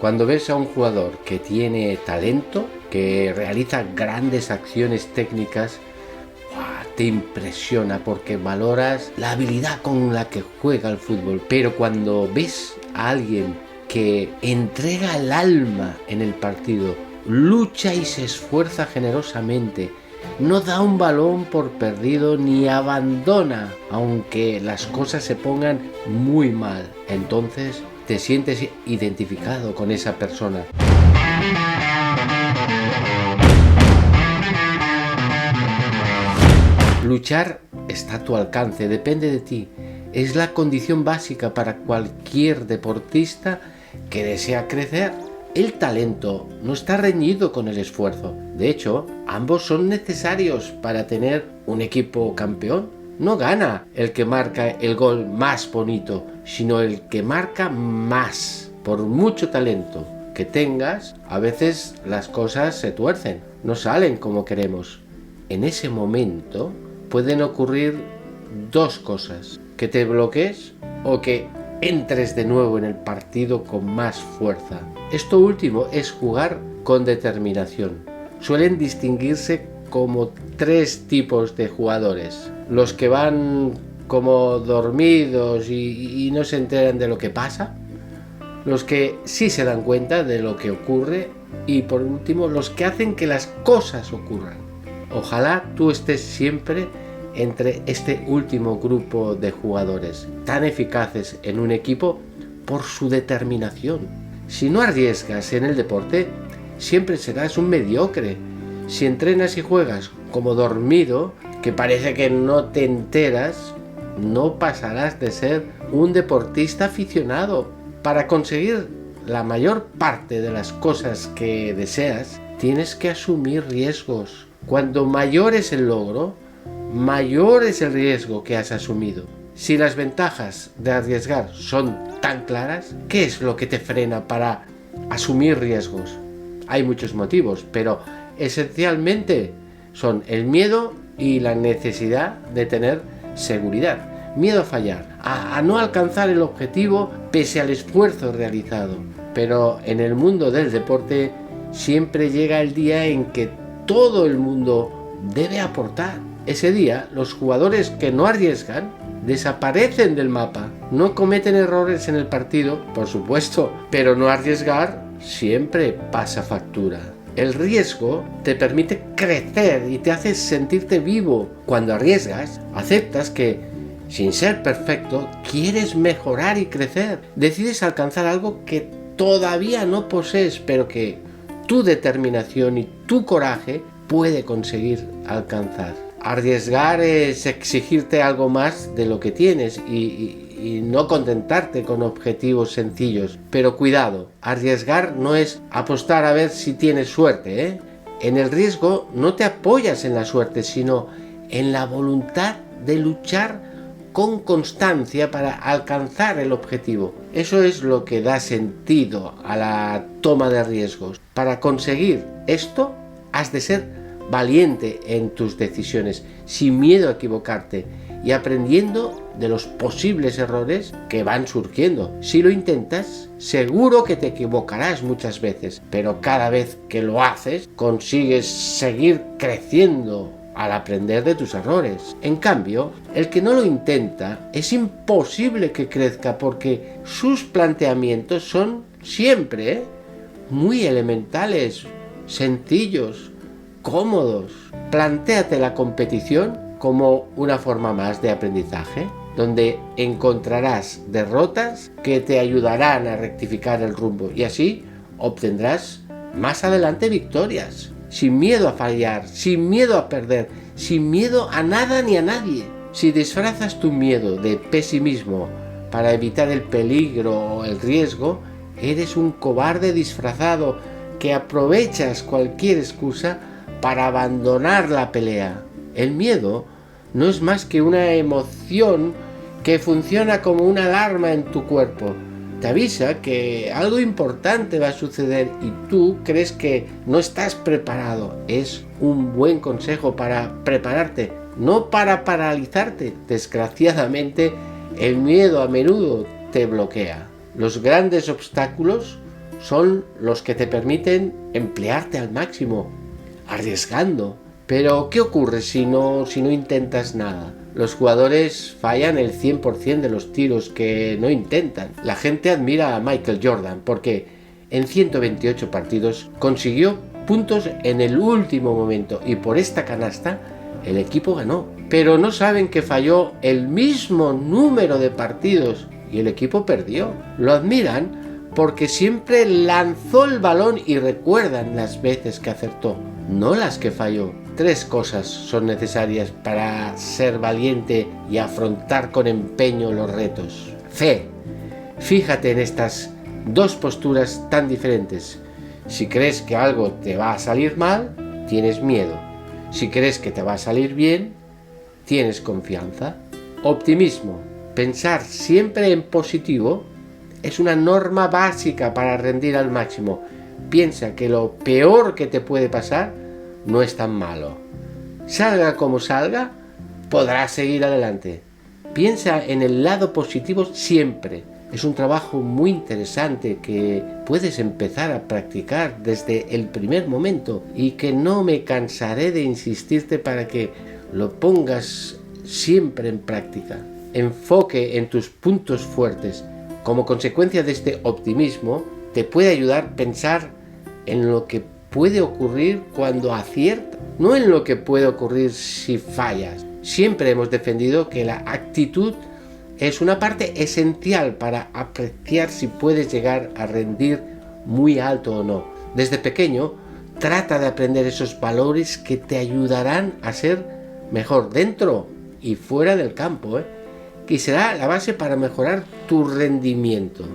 Cuando ves a un jugador que tiene talento, que realiza grandes acciones técnicas, te impresiona porque valoras la habilidad con la que juega el fútbol. Pero cuando ves a alguien que entrega el alma en el partido, lucha y se esfuerza generosamente, no da un balón por perdido ni abandona aunque las cosas se pongan muy mal, entonces te sientes identificado con esa persona. Luchar está a tu alcance, depende de ti. Es la condición básica para cualquier deportista que desea crecer. El talento no está reñido con el esfuerzo. De hecho, ambos son necesarios para tener un equipo campeón. No gana el que marca el gol más bonito, sino el que marca más. Por mucho talento que tengas, a veces las cosas se tuercen, no salen como queremos. En ese momento pueden ocurrir dos cosas: que te bloquees o que entres de nuevo en el partido con más fuerza. Esto último es jugar con determinación. Suelen distinguirse como tres tipos de jugadores: los que van como dormidos y no se enteran de lo que pasa, los que sí se dan cuenta de lo que ocurre y, por último, los que hacen que las cosas ocurran. Ojalá tú estés siempre entre este último grupo de jugadores, tan eficaces en un equipo por su determinación. Si no arriesgas en el deporte, siempre serás un mediocre. Si entrenas y juegas como dormido, que parece que no te enteras, no pasarás de ser un deportista aficionado. Para conseguir la mayor parte de las cosas que deseas, tienes que asumir riesgos. Cuando mayor es el logro, mayor es el riesgo que has asumido. Si las ventajas de arriesgar son tan claras, ¿qué es lo que te frena para asumir riesgos? Hay muchos motivos, pero esencialmente son el miedo y la necesidad de tener seguridad. Miedo a fallar, a no alcanzar el objetivo pese al esfuerzo realizado. Pero en el mundo del deporte siempre llega el día en que todo el mundo debe aportar. Ese día, los jugadores que no arriesgan desaparecen del mapa. No cometen errores en el partido, por supuesto, pero no arriesgar siempre pasa factura. El riesgo te permite crecer y te hace sentirte vivo. Cuando arriesgas, aceptas que, sin ser perfecto, quieres mejorar y crecer. Decides alcanzar algo que todavía no posees, pero que tu determinación y tu coraje puede conseguir alcanzar. Arriesgar es exigirte algo más de lo que tienes y no contentarte con objetivos sencillos. Pero cuidado, arriesgar no es apostar a ver si tienes suerte, ¿eh? En el riesgo no te apoyas en la suerte, sino en la voluntad de luchar con constancia para alcanzar el objetivo. Eso es lo que da sentido a la toma de riesgos. Para conseguir esto, has de ser valiente en tus decisiones, sin miedo a equivocarte y aprendiendo de los posibles errores que van surgiendo. Si lo intentas, seguro que te equivocarás muchas veces, pero cada vez que lo haces, consigues seguir creciendo al aprender de tus errores. En cambio, el que no lo intenta, es imposible que crezca porque sus planteamientos son siempre muy elementales, sencillos, cómodos. Plantéate la competición como una forma más de aprendizaje, donde encontrarás derrotas que te ayudarán a rectificar el rumbo y así obtendrás más adelante victorias, sin miedo a fallar, sin miedo a perder, sin miedo a nada ni a nadie. Si disfrazas tu miedo de pesimismo para evitar el peligro o el riesgo, eres un cobarde disfrazado que aprovechas cualquier excusa para abandonar la pelea. El miedo no es más que una emoción que funciona como una alarma en tu cuerpo. Te avisa que algo importante va a suceder y tú crees que no estás preparado. Es un buen consejo para prepararte, no para paralizarte. Desgraciadamente, el miedo a menudo te bloquea. Los grandes obstáculos son los que te permiten emplearte al máximo, arriesgando. Pero ¿qué ocurre si no intentas nada? Los jugadores fallan el 100% de los tiros que no intentan. La gente admira a Michael Jordan porque en 128 partidos consiguió puntos en el último momento y por esta canasta el equipo ganó. Pero no saben que falló el mismo número de partidos y el equipo perdió. Lo admiran porque siempre lanzó el balón y recuerdan las veces que acertó, no las que falló. 3 cosas son necesarias para ser valiente y afrontar con empeño los retos. Fe. Fíjate en estas 2 posturas tan diferentes. Si crees que algo te va a salir mal, tienes miedo. Si crees que te va a salir bien, tienes confianza. Optimismo. Pensar siempre en positivo es una norma básica para rendir al máximo. Piensa que lo peor que te puede pasar no es tan malo. Salga como salga, podrás seguir adelante. Piensa en el lado positivo siempre. Es un trabajo muy interesante que puedes empezar a practicar desde el primer momento y que no me cansaré de insistirte para que lo pongas siempre en práctica. Enfoque en tus puntos fuertes. Como consecuencia de este optimismo, te puede ayudar a pensar en lo que puede ocurrir cuando aciertas, no en lo que puede ocurrir si fallas. Siempre hemos defendido que la actitud es una parte esencial para apreciar si puedes llegar a rendir muy alto o no. Desde pequeño, trata de aprender esos valores que te ayudarán a ser mejor dentro y fuera del campo, que será la base para mejorar tu rendimiento.